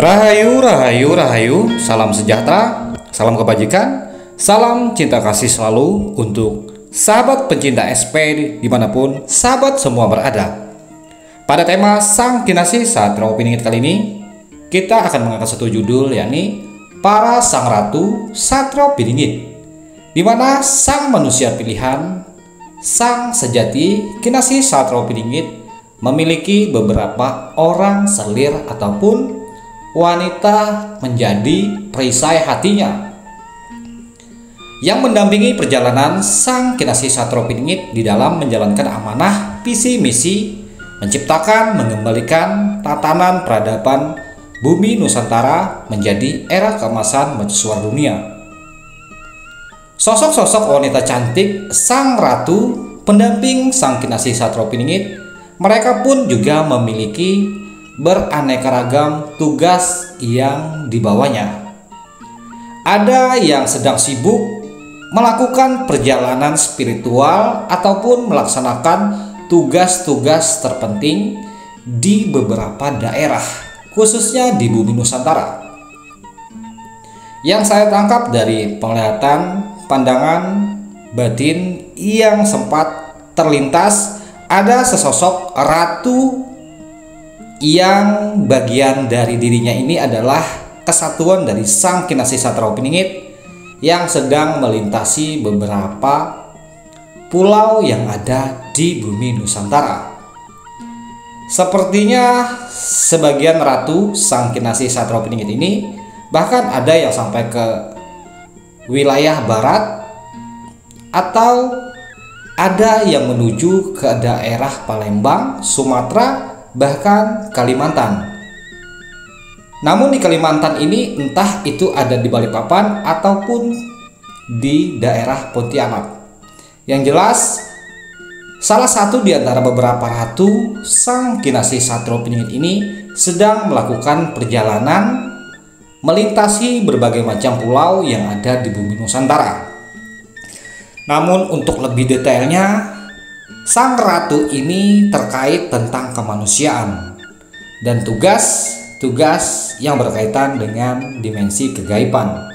Rahayu, rahayu, rahayu, salam sejahtera, salam kebajikan, salam cinta kasih selalu untuk sahabat pencinta SP dimanapun sahabat semua berada. Pada tema Sang Kinasih Satrio Piningit kali ini, kita akan mengangkat satu judul, yakni Para Sang Ratu Satrio Piningit, di mana sang manusia pilihan, sang sejati Kinasih Satrio Piningit memiliki beberapa orang selir ataupun wanita menjadi perisai hatinya yang mendampingi perjalanan sang Kinasih Satrio Piningit di dalam menjalankan amanah visi misi menciptakan mengembalikan tatanan peradaban bumi Nusantara menjadi era keemasan mercusuar dunia. Sosok-sosok wanita cantik sang ratu pendamping sang Kinasih Satrio Piningit, mereka pun juga memiliki beraneka ragam tugas yang dibawanya. Ada yang sedang sibuk melakukan perjalanan spiritual ataupun melaksanakan tugas-tugas terpenting di beberapa daerah, khususnya di bumi Nusantara. Yang saya tangkap dari penglihatan pandangan batin yang sempat terlintas, ada sesosok ratu yang bagian dari dirinya ini adalah kesatuan dari sang Kinasih Satrio Piningit yang sedang melintasi beberapa pulau yang ada di bumi Nusantara. Sepertinya sebagian ratu sang Kinasih Satrio Piningit ini bahkan ada yang sampai ke wilayah barat atau ada yang menuju ke daerah Palembang, Sumatera, bahkan Kalimantan. Namun di Kalimantan ini entah itu ada di Balikpapan ataupun di daerah Pontianak. Yang jelas salah satu di antara beberapa ratu sang Kinasih Satrio Piningit ini sedang melakukan perjalanan melintasi berbagai macam pulau yang ada di bumi Nusantara. Namun untuk lebih detailnya, sang ratu ini terkait tentang kemanusiaan dan tugas-tugas yang berkaitan dengan dimensi kegaiban.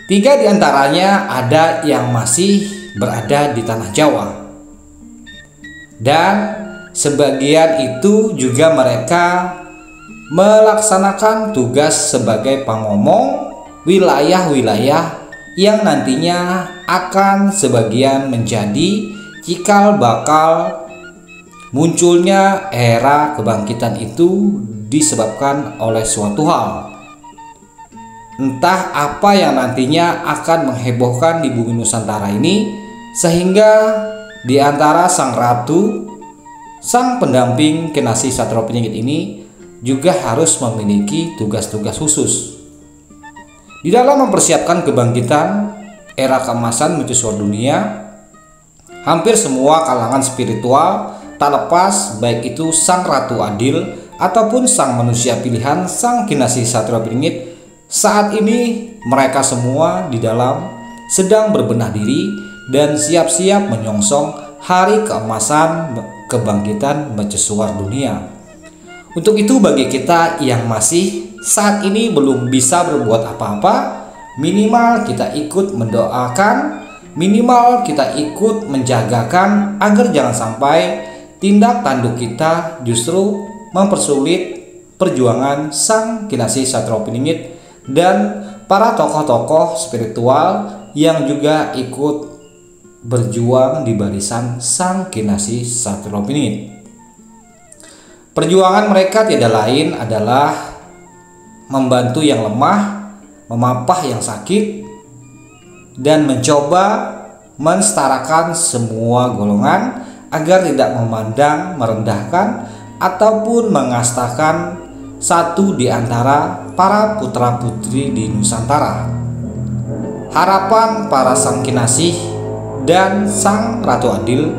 3 diantaranya ada yang masih berada di tanah Jawa, dan sebagian itu juga mereka melaksanakan tugas sebagai pamomong wilayah-wilayah yang nantinya akan sebagian menjadi cikal bakal munculnya era kebangkitan itu disebabkan oleh suatu hal. Entah apa yang nantinya akan menghebohkan di bumi Nusantara ini, sehingga di antara sang ratu, sang pendamping Kinasih Satrio Piningit ini juga harus memiliki tugas-tugas khusus di dalam mempersiapkan kebangkitan era keemasan mercusuar dunia. Hampir semua kalangan spiritual, tak lepas baik itu sang ratu adil ataupun sang manusia pilihan sang Kinasih Satrio Piningit, saat ini mereka semua di dalam sedang berbenah diri dan siap-siap menyongsong hari keemasan kebangkitan mercusuar dunia. Untuk itu bagi kita yang masih saat ini belum bisa berbuat apa-apa, minimal kita ikut mendoakan, minimal kita ikut menjagakan agar jangan sampai tindak tanduk kita justru mempersulit perjuangan sang Kinasih Satrio Piningit dan para tokoh-tokoh spiritual yang juga ikut berjuang di barisan sang Kinasih Satrio Piningit. Perjuangan mereka tidak lain adalah membantu yang lemah, memapah yang sakit, dan mencoba mensetarakan semua golongan agar tidak memandang merendahkan ataupun mengastakan satu di antara para putra-putri di Nusantara. Harapan para sang Kinasih dan sang Ratu Adil,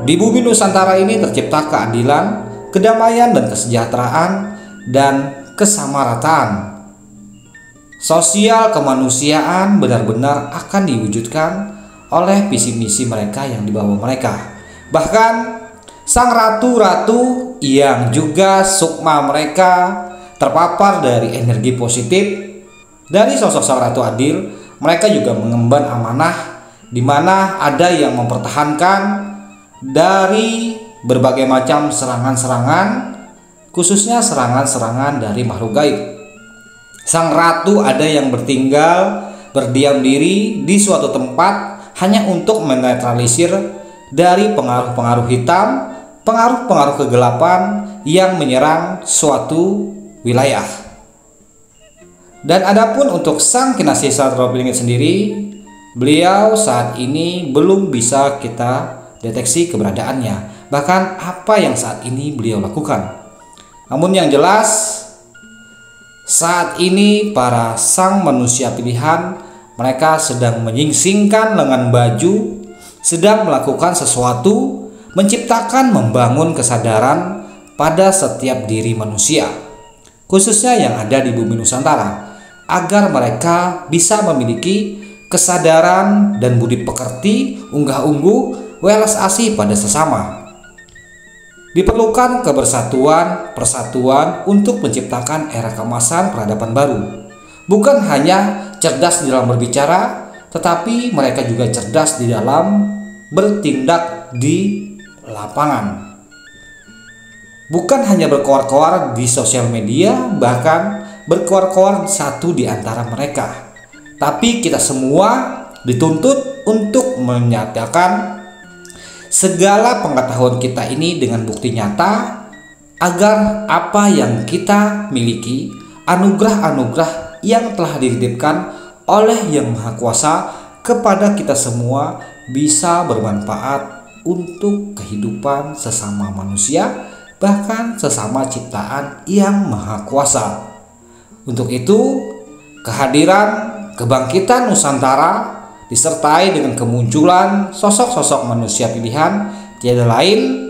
di bumi Nusantara ini tercipta keadilan, kedamaian dan kesejahteraan dan kesamarataan. Sosial kemanusiaan benar-benar akan diwujudkan oleh visi misi mereka yang dibawa mereka. Bahkan sang ratu-ratu yang juga sukma mereka terpapar dari energi positif dari sosok sang Ratu Adil. Mereka juga mengemban amanah di mana ada yang mempertahankan dari berbagai macam serangan-serangan, khususnya serangan-serangan dari makhluk gaib. Sang ratu ada yang bertinggal berdiam diri di suatu tempat hanya untuk menetralisir dari pengaruh-pengaruh hitam, pengaruh-pengaruh kegelapan yang menyerang suatu wilayah. Dan adapun untuk sang kinasih Satrapilingit sendiri, beliau saat ini belum bisa kita deteksi keberadaannya, bahkan apa yang saat ini beliau lakukan. Namun yang jelas, saat ini para sang manusia pilihan, mereka sedang menyingsingkan lengan baju, sedang melakukan sesuatu, menciptakan, membangun kesadaran pada setiap diri manusia, khususnya yang ada di bumi Nusantara, agar mereka bisa memiliki kesadaran dan budi pekerti, unggah-ungguh, welas asih pada sesama. Diperlukan kebersatuan, persatuan untuk menciptakan era keemasan peradaban baru. Bukan hanya cerdas di dalam berbicara, tetapi mereka juga cerdas di dalam bertindak di lapangan. Bukan hanya berkoar-koar di sosial media, bahkan berkoar-koar satu di antara mereka. Tapi kita semua dituntut untuk menyatakan segala pengetahuan kita ini dengan bukti nyata, agar apa yang kita miliki, anugerah-anugerah yang telah dititipkan oleh Yang Maha Kuasa kepada kita semua, bisa bermanfaat untuk kehidupan sesama manusia, bahkan sesama ciptaan Yang Maha Kuasa. Untuk itu, kehadiran kebangkitan Nusantara disertai dengan kemunculan sosok-sosok manusia pilihan tiada lain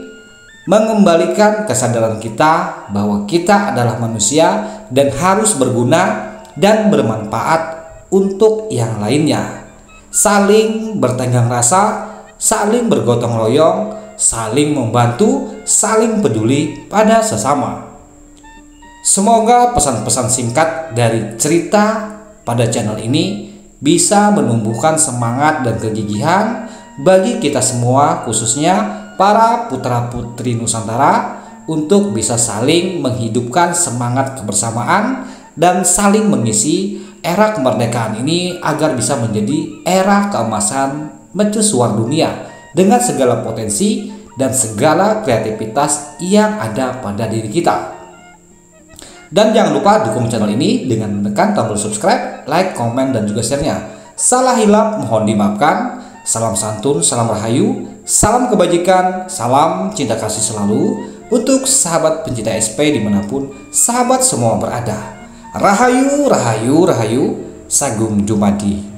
mengembalikan kesadaran kita bahwa kita adalah manusia dan harus berguna dan bermanfaat untuk yang lainnya. Saling bertenggang rasa, saling bergotong royong, saling membantu, saling peduli pada sesama. Semoga pesan-pesan singkat dari cerita pada channel ini bisa menumbuhkan semangat dan kegigihan bagi kita semua, khususnya para putra-putri Nusantara, untuk bisa saling menghidupkan semangat kebersamaan dan saling mengisi era kemerdekaan ini agar bisa menjadi era keemasan mercusuar dunia dengan segala potensi dan segala kreativitas yang ada pada diri kita. Dan jangan lupa dukung channel ini dengan menekan tombol subscribe, like, komen, dan juga share-nya. Salah hilap mohon dimaafkan. Salam santun, salam rahayu, salam kebajikan, salam cinta kasih selalu untuk sahabat pencinta SP dimanapun sahabat semua berada. Rahayu, rahayu, rahayu, Sagum Dumadi.